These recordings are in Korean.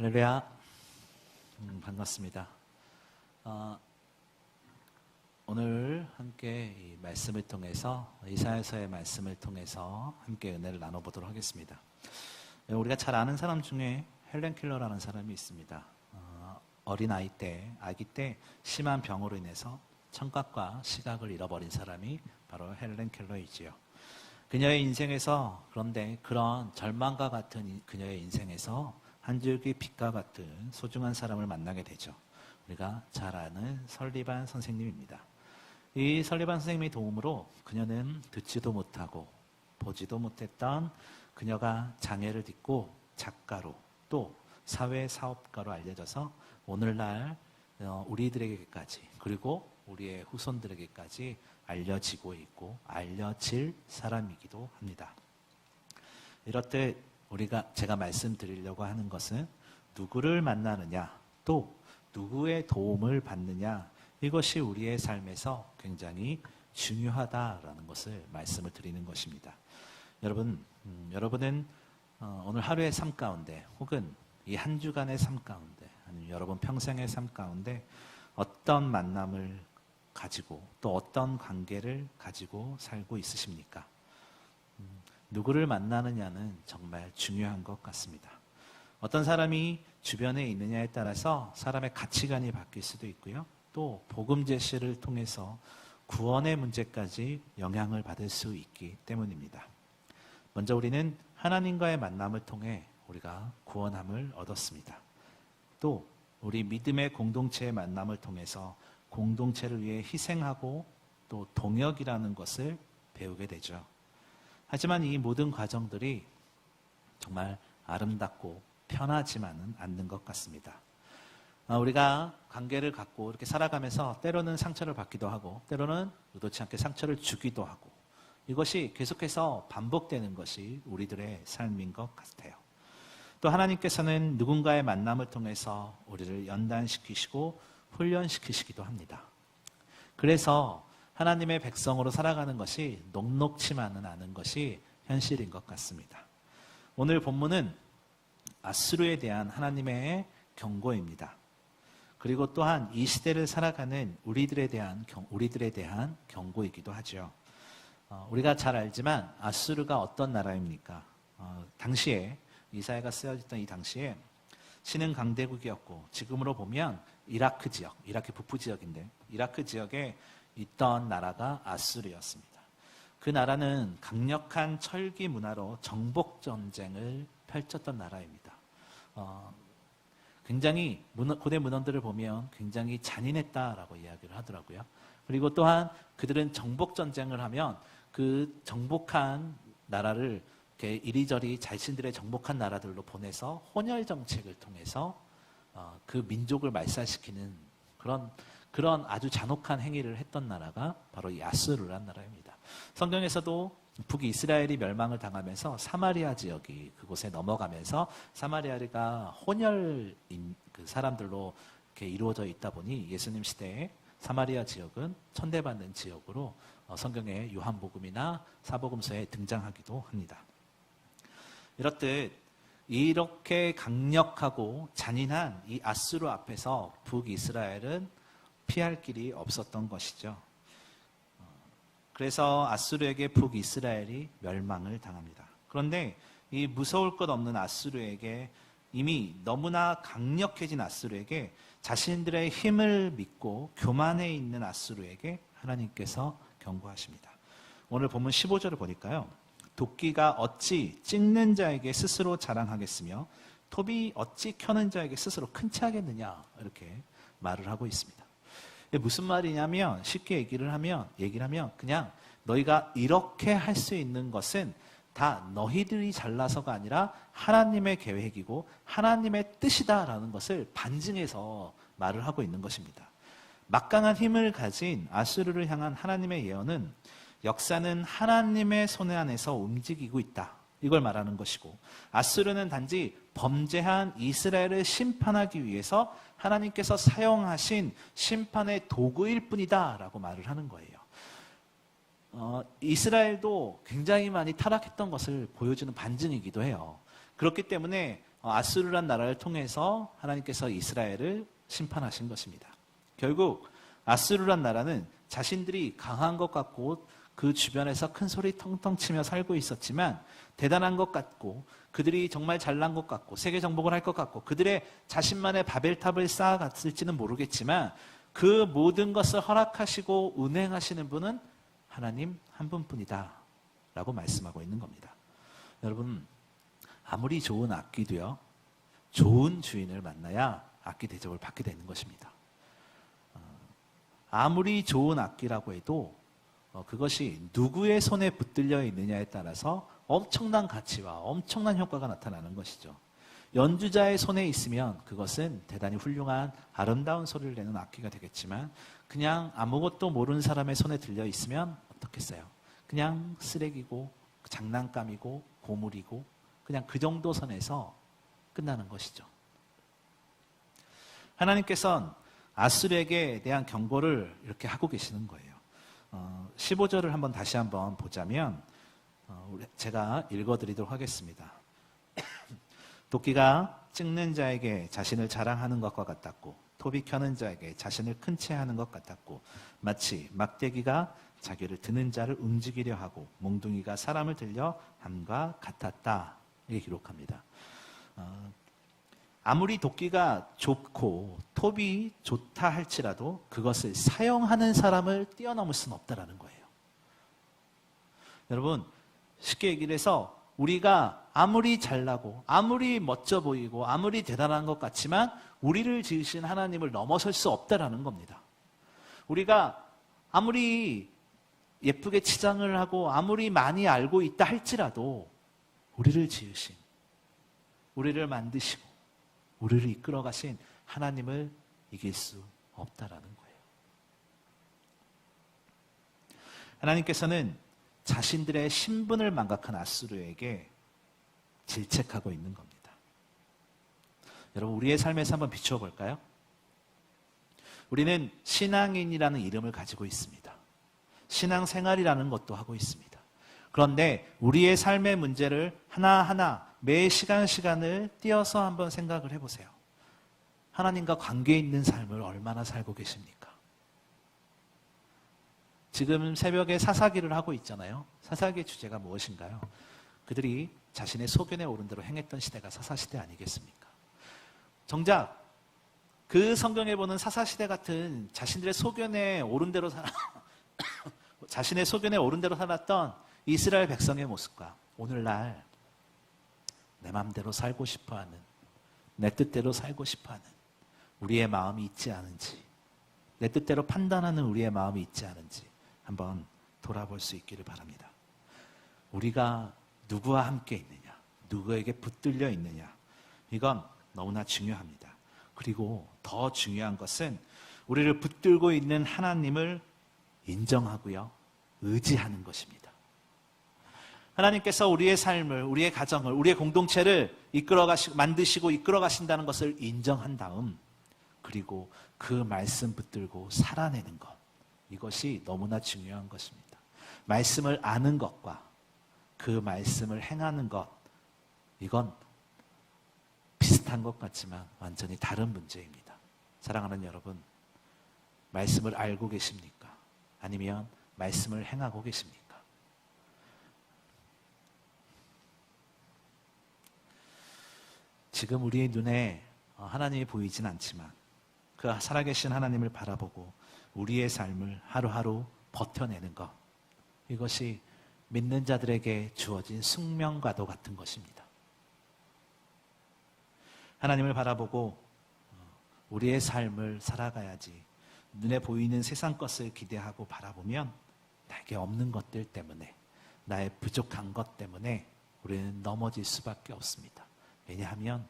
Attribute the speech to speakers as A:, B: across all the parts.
A: 할렐루야. 반갑습니다. 오늘 함께 이 말씀을 통해서, 이사야서의 말씀을 통해서 함께 은혜를 나눠보도록 하겠습니다. 우리가 잘 아는 사람 중에 헬렌 켈러라는 사람이 있습니다. 어린아이 때, 아기 때 심한 병으로 인해서 청각과 시각을 잃어버린 사람이 바로 헬렌 켈러이지요. 그녀의 인생에서, 그런데 그런 절망과 같은 그녀의 인생에서 한 줄기 빛과 같은 소중한 사람을 만나게 되죠. 우리가 잘 아는 설리반 선생님입니다. 이 설리반 선생님의 도움으로 그녀는 듣지도 못하고 보지도 못했던 그녀가 장애를 딛고 작가로 또 사회사업가로 알려져서 오늘날 우리들에게까지, 그리고 우리의 후손들에게까지 알려지고 있고 알려질 사람이기도 합니다. 이렇듯 제가 말씀드리려고 하는 것은 누구를 만나느냐, 또 누구의 도움을 받느냐, 이것이 우리의 삶에서 굉장히 중요하다라는 것을 말씀을 드리는 것입니다. 여러분은 오늘 하루의 삶 가운데, 혹은 이 한 주간의 삶 가운데, 아니면 여러분 평생의 삶 가운데 어떤 만남을 가지고 또 어떤 관계를 가지고 살고 있으십니까? 누구를 만나느냐는 정말 중요한 것 같습니다. 어떤 사람이 주변에 있느냐에 따라서 사람의 가치관이 바뀔 수도 있고요. 또 복음 제시를 통해서 구원의 문제까지 영향을 받을 수 있기 때문입니다. 먼저 우리는 하나님과의 만남을 통해 우리가 구원함을 얻었습니다. 또 우리 믿음의 공동체의 만남을 통해서 공동체를 위해 희생하고 또 동역이라는 것을 배우게 되죠. 하지만 이 모든 과정들이 정말 아름답고 편하지만은 않는 것 같습니다. 우리가 관계를 갖고 이렇게 살아가면서 때로는 상처를 받기도 하고 때로는 의도치 않게 상처를 주기도 하고, 이것이 계속해서 반복되는 것이 우리들의 삶인 것 같아요. 또 하나님께서는 누군가의 만남을 통해서 우리를 연단시키시고 훈련시키시기도 합니다. 그래서 하나님의 백성으로 살아가는 것이 녹록치만은 않은 것이 현실인 것 같습니다. 오늘 본문은 아수르에 대한 하나님의 경고입니다. 그리고 또한 이 시대를 살아가는 우리들에 대한 경고이기도 하죠. 우리가 잘 알지만 아수르가 어떤 나라입니까? 당시에 이사야가 쓰여졌던 이 당시에 신흥 강대국이었고, 지금으로 보면 이라크 지역, 이라크 북부 지역인데 이라크 지역에 있던 나라가 아수르였습니다. 그 나라는 강력한 철기 문화로 정복 전쟁을 펼쳤던 나라입니다. 굉장히 고대 문헌들을 보면 굉장히 잔인했다라고 이야기를 하더라고요. 그리고 또한 그들은 정복 전쟁을 하면 그 정복한 나라를 이렇게 이리저리 자신들의 정복한 나라들로 보내서 혼혈 정책을 통해서 그 민족을 말살시키는 그런 아주 잔혹한 행위를 했던 나라가 바로 이 아수르라는 나라입니다. 성경에서도 북이스라엘이 멸망을 당하면서 사마리아 지역이 그곳에 넘어가면서 사마리아가 혼혈인 그 사람들로 이렇게 이루어져 있다 보니 예수님 시대에 사마리아 지역은 천대받는 지역으로 성경의 요한복음이나 사복음서에 등장하기도 합니다. 이렇듯 이렇게 강력하고 잔인한 이 아수르 앞에서 북이스라엘은 피할 길이 없었던 것이죠. 그래서 아수르에게 북이스라엘이 멸망을 당합니다. 그런데 이 무서울 것 없는 아수르에게, 이미 너무나 강력해진 아수르에게, 자신들의 힘을 믿고 교만해 있는 아수르에게 하나님께서 경고하십니다. 오늘 본문 15절을 보니까요, 도끼가 어찌 찍는 자에게 스스로 자랑하겠으며 톱이 어찌 켜는 자에게 스스로 큰 체하겠느냐, 이렇게 말을 하고 있습니다. 무슨 말이냐면, 쉽게 얘기를 하면 그냥 너희가 이렇게 할 수 있는 것은 다 너희들이 잘나서가 아니라 하나님의 계획이고 하나님의 뜻이다라는 것을 반증해서 말을 하고 있는 것입니다. 막강한 힘을 가진 아수르를 향한 하나님의 예언은 역사는 하나님의 손 안에서 움직이고 있다, 이걸 말하는 것이고, 아수르는 단지 범죄한 이스라엘을 심판하기 위해서 하나님께서 사용하신 심판의 도구일 뿐이다 라고 말을 하는 거예요. 이스라엘도 굉장히 많이 타락했던 것을 보여주는 반증이기도 해요. 그렇기 때문에 아수르란 나라를 통해서 하나님께서 이스라엘을 심판하신 것입니다. 결국 아수르란 나라는 자신들이 강한 것 같고 그 주변에서 큰 소리 텅텅 치며 살고 있었지만 대단한 것 같고 그들이 정말 잘난 것 같고 세계 정복을 할 것 같고 그들의 자신만의 바벨탑을 쌓아갔을지는 모르겠지만 그 모든 것을 허락하시고 운행하시는 분은 하나님 한 분뿐이다 라고 말씀하고 있는 겁니다. 여러분, 아무리 좋은 악기도요, 좋은 주인을 만나야 악기 대접을 받게 되는 것입니다. 아무리 좋은 악기라고 해도 그것이 누구의 손에 붙들려 있느냐에 따라서 엄청난 가치와 엄청난 효과가 나타나는 것이죠. 연주자의 손에 있으면 그것은 대단히 훌륭한 아름다운 소리를 내는 악기가 되겠지만 그냥 아무것도 모르는 사람의 손에 들려 있으면 어떻겠어요? 그냥 쓰레기고 장난감이고 고물이고 그냥 그 정도 선에서 끝나는 것이죠. 하나님께서는 아수르에게 대한 경고를 이렇게 하고 계시는 거예요. 15절을 다시 한번 보자면 제가 읽어드리도록 하겠습니다. 도끼가 찍는 자에게 자신을 자랑하는 것과 같았고 톱이 켜는 자에게 자신을 큰 채 하는 것 같았고 마치 막대기가 자기를 드는 자를 움직이려 하고 몽둥이가 사람을 들려 함과 같았다. 이렇게 기록합니다. 아무리 도끼가 좋고 톱이 좋다 할지라도 그것을 사용하는 사람을 뛰어넘을 수는 없다라는 거예요. 여러분, 쉽게 얘기를 해서 우리가 아무리 잘나고 아무리 멋져 보이고 아무리 대단한 것 같지만 우리를 지으신 하나님을 넘어설 수 없다라는 겁니다. 우리가 아무리 예쁘게 치장을 하고 아무리 많이 알고 있다 할지라도 우리를 지으신, 우리를 만드시고 우리를 이끌어 가신 하나님을 이길 수 없다라는 거예요. 하나님께서는 자신들의 신분을 망각한 아수르에게 질책하고 있는 겁니다. 여러분, 우리의 삶에서 한번 비추어 볼까요? 우리는 신앙인이라는 이름을 가지고 있습니다. 신앙생활이라는 것도 하고 있습니다. 그런데 우리의 삶의 문제를 하나하나 매 시간을 띄어서 한번 생각을 해보세요. 하나님과 관계 있는 삶을 얼마나 살고 계십니까? 지금 새벽에 사사기를 하고 있잖아요. 사사기의 주제가 무엇인가요? 그들이 자신의 소견에 오른 대로 행했던 시대가 사사시대 아니겠습니까? 정작 그 성경에 보는 사사시대 같은 자신들의 소견에 오른 대로 자신의 소견에 오른 대로 살았던 이스라엘 백성의 모습과 오늘날 내 마음대로 살고 싶어하는, 내 뜻대로 살고 싶어하는 우리의 마음이 있지 않은지, 내 뜻대로 판단하는 우리의 마음이 있지 않은지 한번 돌아볼 수 있기를 바랍니다. 우리가 누구와 함께 있느냐, 누구에게 붙들려 있느냐, 이건 너무나 중요합니다. 그리고 더 중요한 것은 우리를 붙들고 있는 하나님을 인정하고요, 의지하는 것입니다. 하나님께서 우리의 삶을, 우리의 가정을, 우리의 공동체를 만드시고 이끌어 가신다는 것을 인정한 다음, 그리고 그 말씀 붙들고 살아내는 것, 이것이 너무나 중요한 것입니다. 말씀을 아는 것과 그 말씀을 행하는 것, 이건 비슷한 것 같지만 완전히 다른 문제입니다. 사랑하는 여러분, 말씀을 알고 계십니까? 아니면 말씀을 행하고 계십니까? 지금 우리의 눈에 하나님이 보이진 않지만 그 살아계신 하나님을 바라보고 우리의 삶을 하루하루 버텨내는 것, 이것이 믿는 자들에게 주어진 숙명과도 같은 것입니다. 하나님을 바라보고 우리의 삶을 살아가야지 눈에 보이는 세상 것을 기대하고 바라보면 나에게 없는 것들 때문에, 나의 부족한 것 때문에 우리는 넘어질 수밖에 없습니다. 왜냐하면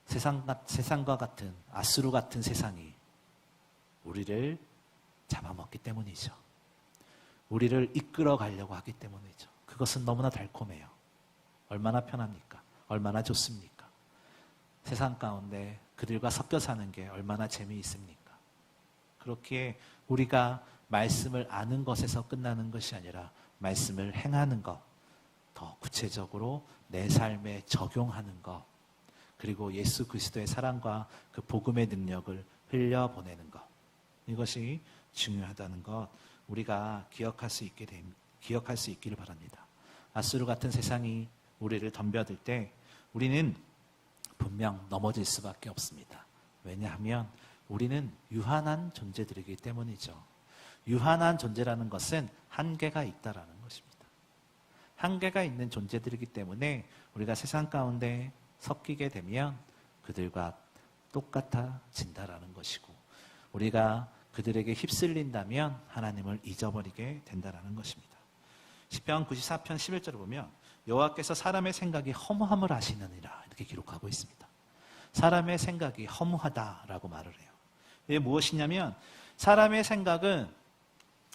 A: 세상과 같은, 아수르 같은 세상이 우리를 잡아먹기 때문이죠. 우리를 이끌어 가려고 하기 때문이죠. 그것은 너무나 달콤해요. 얼마나 편합니까? 얼마나 좋습니까? 세상 가운데 그들과 섞여 사는 게 얼마나 재미있습니까? 그렇기에 우리가 말씀을 아는 것에서 끝나는 것이 아니라 말씀을 행하는 것, 더 구체적으로 내 삶에 적용하는 것, 그리고 예수 그리스도의 사랑과 그 복음의 능력을 흘려보내는 것. 이것이 중요하다는 것 우리가 기억할 수 있기를 바랍니다. 아수르 같은 세상이 우리를 덤벼들 때 우리는 분명 넘어질 수밖에 없습니다. 왜냐하면 우리는 유한한 존재들이기 때문이죠. 유한한 존재라는 것은 한계가 있다라는 것입니다. 한계가 있는 존재들이기 때문에 우리가 세상 가운데 섞이게 되면 그들과 똑같아진다라는 것이고, 우리가 그들에게 휩쓸린다면 하나님을 잊어버리게 된다라는 것입니다. 시편 94편 11절을 보면 여호와께서 사람의 생각이 허무함을 아시느니라 이렇게 기록하고 있습니다. 사람의 생각이 허무하다라고 말을 해요. 이게 무엇이냐면 사람의 생각은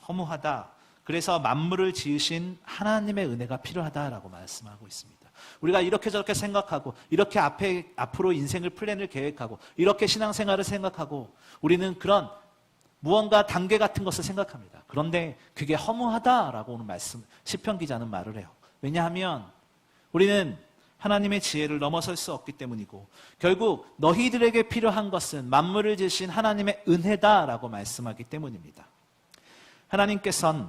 A: 허무하다. 그래서 만물을 지으신 하나님의 은혜가 필요하다라고 말씀하고 있습니다. 우리가 이렇게 저렇게 생각하고 이렇게 앞으로 인생을 플랜을 계획하고 이렇게 신앙생활을 생각하고 우리는 그런 무언가 단계 같은 것을 생각합니다. 그런데 그게 허무하다라고 오늘 말씀 시편 기자는 말을 해요. 왜냐하면 우리는 하나님의 지혜를 넘어설 수 없기 때문이고 결국 너희들에게 필요한 것은 만물을 지으신 하나님의 은혜다라고 말씀하기 때문입니다. 하나님께서는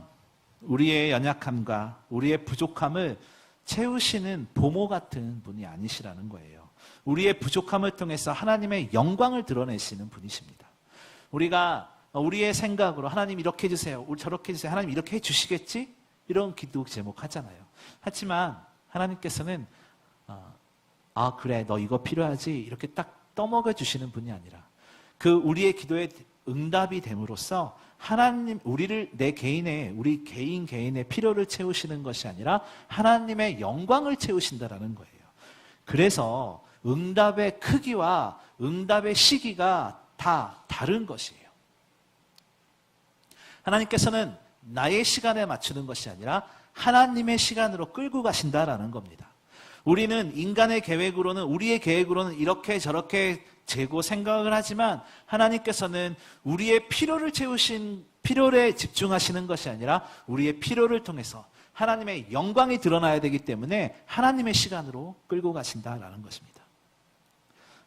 A: 우리의 연약함과 우리의 부족함을 채우시는 보모 같은 분이 아니시라는 거예요. 우리의 부족함을 통해서 하나님의 영광을 드러내시는 분이십니다. 우리가 우리의 생각으로 하나님 이렇게 해주세요, 저렇게 해주세요, 하나님 이렇게 해주시겠지? 이런 기도 제목 하잖아요. 하지만 하나님께서는 그래 너 이거 필요하지? 이렇게 딱 떠먹여 주시는 분이 아니라 그 우리의 기도에 응답이 됨으로써 하나님 우리 개인의 필요를 채우시는 것이 아니라 하나님의 영광을 채우신다라는 거예요. 그래서 응답의 크기와 응답의 시기가 다 다른 것이에요. 하나님께서는 나의 시간에 맞추는 것이 아니라 하나님의 시간으로 끌고 가신다라는 겁니다. 우리는 인간의 계획으로는 우리의 계획으로는 이렇게 저렇게 재고 생각을 하지만 하나님께서는 우리의 필요를 채우신 필요에 집중하시는 것이 아니라 우리의 필요를 통해서 하나님의 영광이 드러나야 되기 때문에 하나님의 시간으로 끌고 가신다라는 것입니다.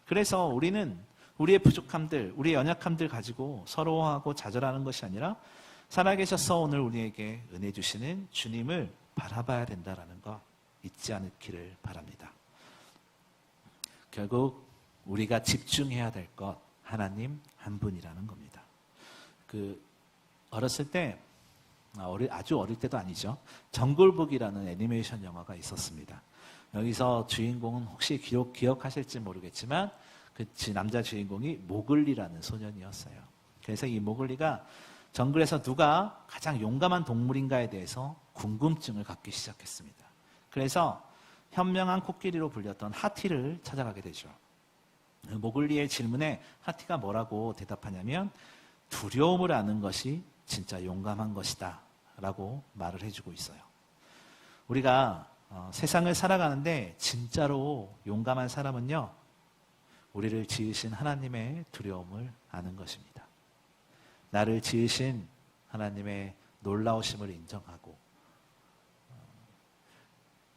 A: 그래서 우리는 우리의 부족함들, 우리의 연약함들 가지고 서러워하고 좌절하는 것이 아니라 살아계셔서 오늘 우리에게 은혜 주시는 주님을 바라봐야 된다라는 것 잊지 않기를 바랍니다. 결국 우리가 집중해야 될 것 하나님 한 분이라는 겁니다. 어렸을 때 아주 어릴 때도 아니죠. 정글북이라는 애니메이션 영화가 있었습니다. 여기서 주인공은 혹시 기억하실지 모르겠지만 그 남자 주인공이 모글리라는 소년이었어요. 그래서 이 모글리가 정글에서 누가 가장 용감한 동물인가에 대해서 궁금증을 갖기 시작했습니다. 그래서 현명한 코끼리로 불렸던 하티를 찾아가게 되죠. 모글리의 질문에 하티가 뭐라고 대답하냐면 두려움을 아는 것이 진짜 용감한 것이다 라고 말을 해주고 있어요. 우리가 세상을 살아가는데 진짜로 용감한 사람은요, 우리를 지으신 하나님의 두려움을 아는 것입니다. 나를 지으신 하나님의 놀라우심을 인정하고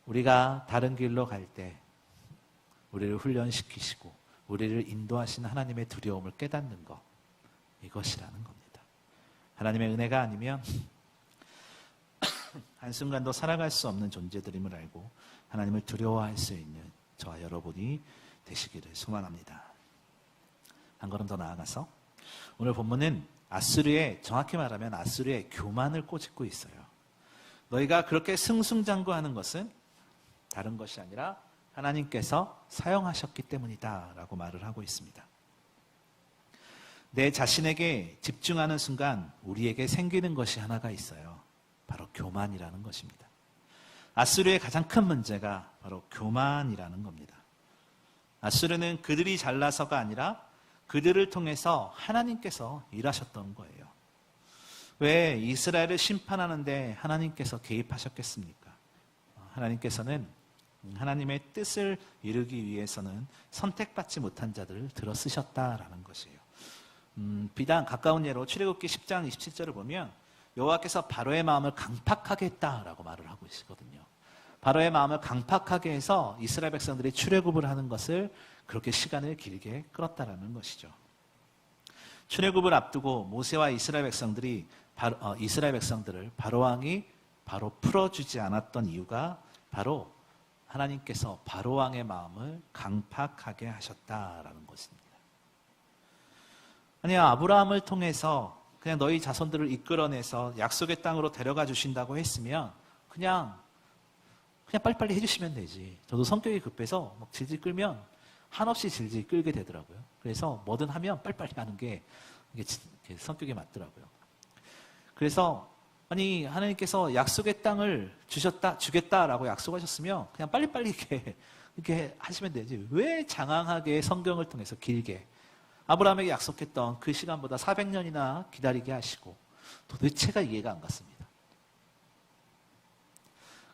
A: 우리가 다른 길로 갈 때 우리를 훈련시키시고 우리를 인도하시는 하나님의 두려움을 깨닫는 것, 이것이라는 겁니다. 하나님의 은혜가 아니면 한순간도 살아갈 수 없는 존재들임을 알고 하나님을 두려워할 수 있는 저와 여러분이 되시기를 소망합니다. 한 걸음 더 나아가서 오늘 본문은 정확히 말하면 아수르의 교만을 꼬집고 있어요. 너희가 그렇게 승승장구하는 것은 다른 것이 아니라 하나님께서 사용하셨기 때문이다 라고 말을 하고 있습니다. 내 자신에게 집중하는 순간 우리에게 생기는 것이 하나가 있어요. 바로 교만이라는 것입니다. 아수르의 가장 큰 문제가 바로 교만이라는 겁니다. 아수르는 그들이 잘나서가 아니라 그들을 통해서 하나님께서 일하셨던 거예요. 왜 이스라엘을 심판하는데 하나님께서 개입하셨겠습니까? 하나님께서는 하나님의 뜻을 이루기 위해서는 선택받지 못한 자들을 들어 쓰셨다라는 것이에요. 비단 가까운 예로 출애굽기 10장 27절을 보면 여호와께서 바로의 마음을 강팍하게 했다라고 말을 하고 있거든요. 바로의 마음을 강팍하게 해서 이스라엘 백성들이 출애굽을 하는 것을 그렇게 시간을 길게 끌었다라는 것이죠. 출애굽을 앞두고 모세와 이스라엘 백성들을 바로 왕이 바로 풀어주지 않았던 이유가 바로 하나님께서 바로 왕의 마음을 강팍하게 하셨다라는 것입니다. 아니, 아브라함을 통해서 그냥 너희 자손들을 이끌어내서 약속의 땅으로 데려가 주신다고 했으면 그냥 빨리빨리 해주시면 되지. 저도 성격이 급해서 막 질질 끌면 한없이 질질 끌게 되더라고요. 그래서 뭐든 하면 빨리빨리 하는 게 이게 성격에 맞더라고요. 그래서 아니, 하나님께서 약속의 땅을 주겠다라고 약속하셨으면 그냥 빨리빨리 이렇게 하시면 되지. 왜 장황하게 성경을 통해서 길게 아브라함에게 약속했던 그 시간보다 400년이나 기다리게 하시고 도대체가 이해가 안 갔습니다.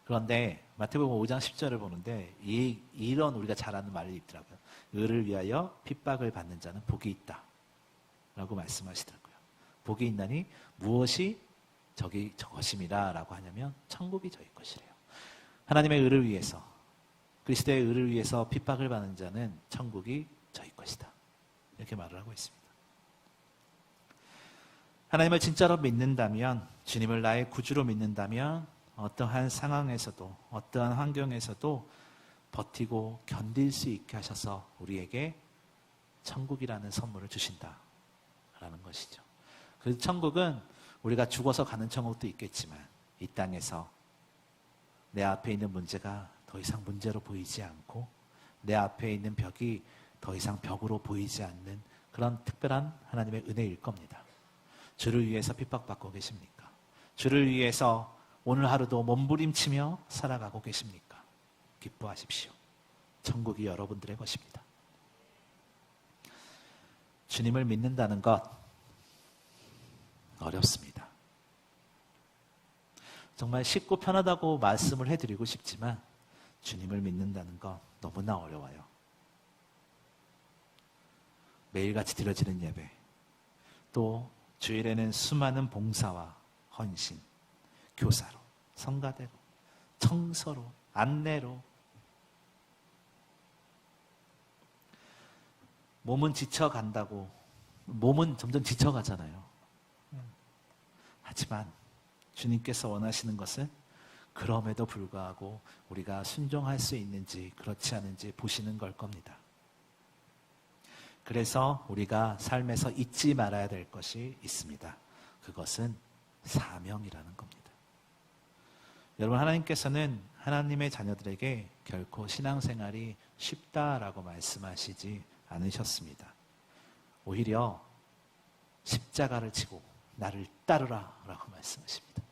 A: 그런데 마태복음 5장 10절을 보는데 이런 우리가 잘 아는 말이 있더라고요. 의를 위하여 핍박을 받는 자는 복이 있다 라고 말씀하시더라고요. 복이 있나니 무엇이 저것임이라 라고 하냐면 천국이 저희 것이래요. 하나님의 의를 위해서, 그리스도의 의를 위해서 핍박을 받는 자는 천국이 저희 것이다, 이렇게 말을 하고 있습니다. 하나님을 진짜로 믿는다면, 주님을 나의 구주로 믿는다면 어떠한 상황에서도 어떠한 환경에서도 버티고 견딜 수 있게 하셔서 우리에게 천국이라는 선물을 주신다라는 것이죠. 그 천국은 우리가 죽어서 가는 천국도 있겠지만 이 땅에서 내 앞에 있는 문제가 더 이상 문제로 보이지 않고 내 앞에 있는 벽이 더 이상 벽으로 보이지 않는 그런 특별한 하나님의 은혜일 겁니다. 주를 위해서 핍박받고 계십니까? 주를 위해서 오늘 하루도 몸부림치며 살아가고 계십니까? 기뻐하십시오. 천국이 여러분들의 것입니다. 주님을 믿는다는 것 어렵습니다. 정말 쉽고 편하다고 말씀을 해드리고 싶지만 주님을 믿는다는 것 너무나 어려워요. 매일같이 드려지는 예배, 또 주일에는 수많은 봉사와 헌신, 교사로, 성가대로, 청소로, 안내로 몸은 지쳐간다고, 몸은 점점 지쳐가잖아요. 하지만 주님께서 원하시는 것은 그럼에도 불구하고 우리가 순종할 수 있는지 그렇지 않은지 보시는 걸 겁니다. 그래서 우리가 삶에서 잊지 말아야 될 것이 있습니다. 그것은 사명이라는 겁니다. 여러분, 하나님께서는 하나님의 자녀들에게 결코 신앙생활이 쉽다라고 말씀하시지 않으셨습니다. 오히려 십자가를 지고 나를 따르라 라고 말씀하십니다.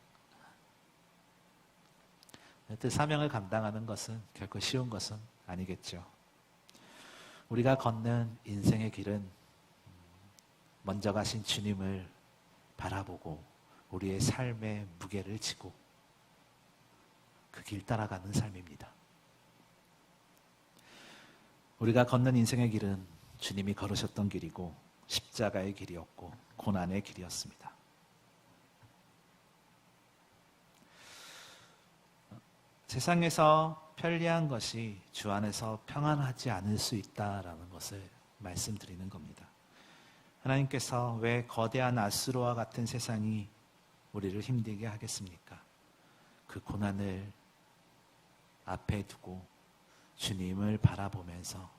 A: 그 사명을 감당하는 것은 결코 쉬운 것은 아니겠죠. 우리가 걷는 인생의 길은 먼저 가신 주님을 바라보고 우리의 삶의 무게를 지고 그 길 따라가는 삶입니다. 우리가 걷는 인생의 길은 주님이 걸으셨던 길이고 십자가의 길이었고 고난의 길이었습니다. 세상에서 편리한 것이 주 안에서 평안하지 않을 수 있다라는 것을 말씀드리는 겁니다. 하나님께서 왜 거대한 아수르와 같은 세상이 우리를 힘들게 하겠습니까? 그 고난을 앞에 두고 주님을 바라보면서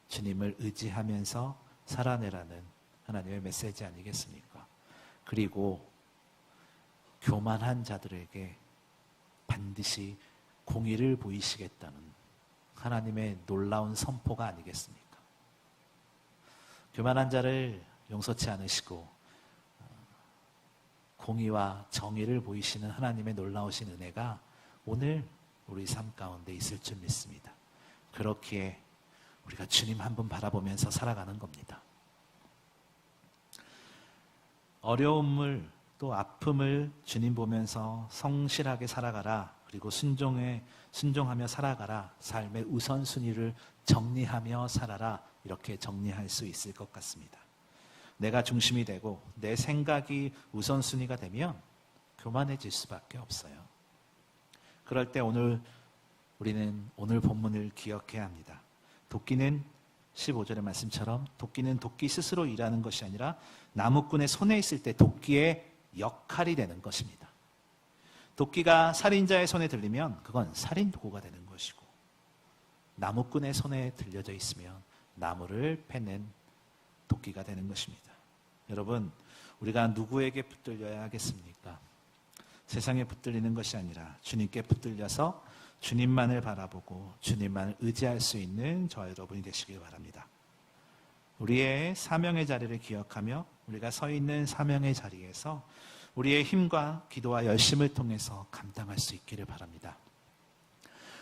A: 주님을 의지하면서 살아내라는 하나님의 메시지 아니겠습니까? 그리고 교만한 자들에게 반드시 공의를 보이시겠다는 하나님의 놀라운 선포가 아니겠습니까? 교만한 자를 용서치 않으시고 공의와 정의를 보이시는 하나님의 놀라우신 은혜가 오늘 우리 삶 가운데 있을 줄 믿습니다. 그렇기에 우리가 주님 한 분 바라보면서 살아가는 겁니다. 어려움을 또 아픔을 주님 보면서 성실하게 살아가라. 그리고 순종하며 살아가라. 삶의 우선순위를 정리하며 살아라. 이렇게 정리할 수 있을 것 같습니다. 내가 중심이 되고 내 생각이 우선순위가 되면 교만해질 수밖에 없어요. 그럴 때 오늘 우리는 오늘 본문을 기억해야 합니다. 도끼는 15절의 말씀처럼 도끼는 도끼 스스로 일하는 것이 아니라 나무꾼의 손에 있을 때 도끼의 역할이 되는 것입니다. 도끼가 살인자의 손에 들리면 그건 살인 도구가 되는 것이고, 나무꾼의 손에 들려져 있으면 나무를 패는 도끼가 되는 것입니다. 여러분, 우리가 누구에게 붙들려야 하겠습니까? 세상에 붙들리는 것이 아니라 주님께 붙들려서 주님만을 바라보고 주님만을 의지할 수 있는 저와 여러분이 되시길 바랍니다. 우리의 사명의 자리를 기억하며 우리가 서 있는 사명의 자리에서 우리의 힘과 기도와 열심을 통해서 감당할 수 있기를 바랍니다.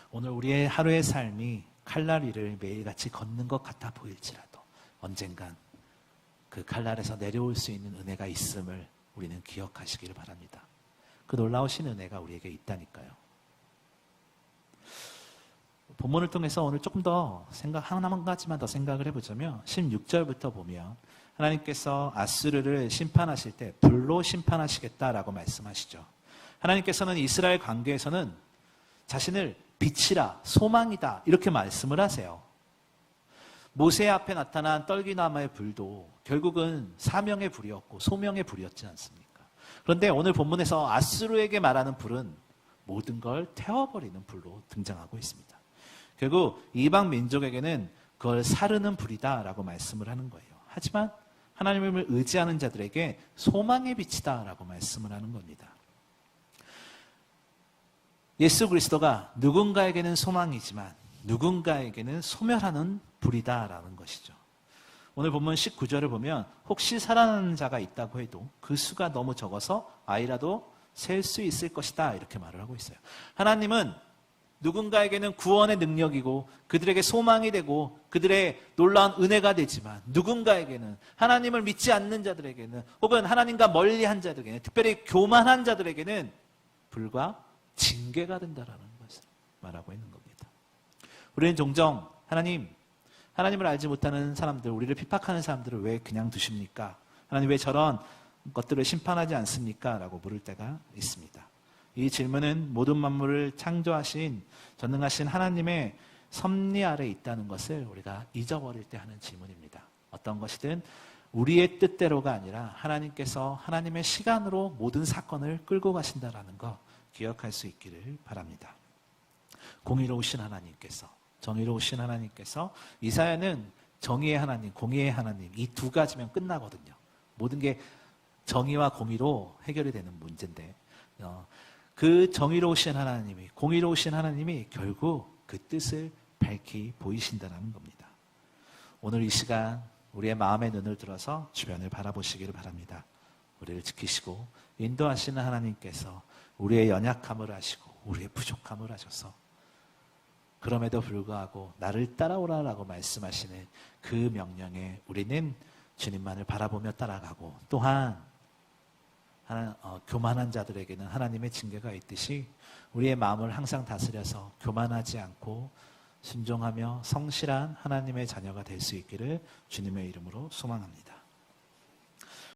A: 오늘 우리의 하루의 삶이 칼날 위를 매일같이 걷는 것 같아 보일지라도 언젠간 그 칼날에서 내려올 수 있는 은혜가 있음을 우리는 기억하시기를 바랍니다. 그 놀라우신 은혜가 우리에게 있다니까요. 본문을 통해서 오늘 조금 더 한 가지만 더 생각을 해보자면 16절부터 보면 하나님께서 아수르를 심판하실 때 불로 심판하시겠다라고 말씀하시죠. 하나님께서는 이스라엘 관계에서는 자신을 빛이라 소망이다 이렇게 말씀을 하세요. 모세 앞에 나타난 떨기나무의 불도 결국은 사명의 불이었고 소명의 불이었지 않습니까? 그런데 오늘 본문에서 아수르에게 말하는 불은 모든 걸 태워버리는 불로 등장하고 있습니다. 결국 이방 민족에게는 그걸 사르는 불이다라고 말씀을 하는 거예요. 하지만 하나님을 의지하는 자들에게 소망의 빛이다라고 말씀을 하는 겁니다. 예수 그리스도가 누군가에게는 소망이지만 누군가에게는 소멸하는 불이다라는 것이죠. 오늘 본문 19절을 보면 혹시 살아나는 자가 있다고 해도 그 수가 너무 적어서 아이라도 셀 수 있을 것이다 이렇게 말을 하고 있어요. 하나님은 누군가에게는 구원의 능력이고 그들에게 소망이 되고 그들의 놀라운 은혜가 되지만 누군가에게는 하나님을 믿지 않는 자들에게는 혹은 하나님과 멀리한 자들에게는 특별히 교만한 자들에게는 불과 징계가 된다라는 것을 말하고 있는 겁니다. 우리는 종종 하나님을 알지 못하는 사람들, 우리를 핍박하는 사람들을 왜 그냥 두십니까? 하나님 왜 저런 것들을 심판하지 않습니까? 라고 물을 때가 있습니다. 이 질문은 모든 만물을 창조하신 전능하신 하나님의 섭리 아래 있다는 것을 우리가 잊어버릴 때 하는 질문입니다. 어떤 것이든 우리의 뜻대로가 아니라 하나님께서 하나님의 시간으로 모든 사건을 끌고 가신다는 거 기억할 수 있기를 바랍니다. 공의로우신 하나님께서, 정의로우신 하나님께서, 이사야는 정의의 하나님, 공의의 하나님 이 두 가지면 끝나거든요. 모든 게 정의와 공의로 해결이 되는 문제인데 그 정의로우신 하나님이, 공의로우신 하나님이 결국 그 뜻을 밝히 보이신다는 겁니다. 오늘 이 시간 우리의 마음의 눈을 들어서 주변을 바라보시기를 바랍니다. 우리를 지키시고 인도하시는 하나님께서 우리의 연약함을 아시고 우리의 부족함을 아셔서 그럼에도 불구하고 나를 따라오라라고 말씀하시는 그 명령에 우리는 주님만을 바라보며 따라가고 또한 교만한 자들에게는 하나님의 징계가 있듯이 우리의 마음을 항상 다스려서 교만하지 않고 순종하며 성실한 하나님의 자녀가 될 수 있기를 주님의 이름으로 소망합니다.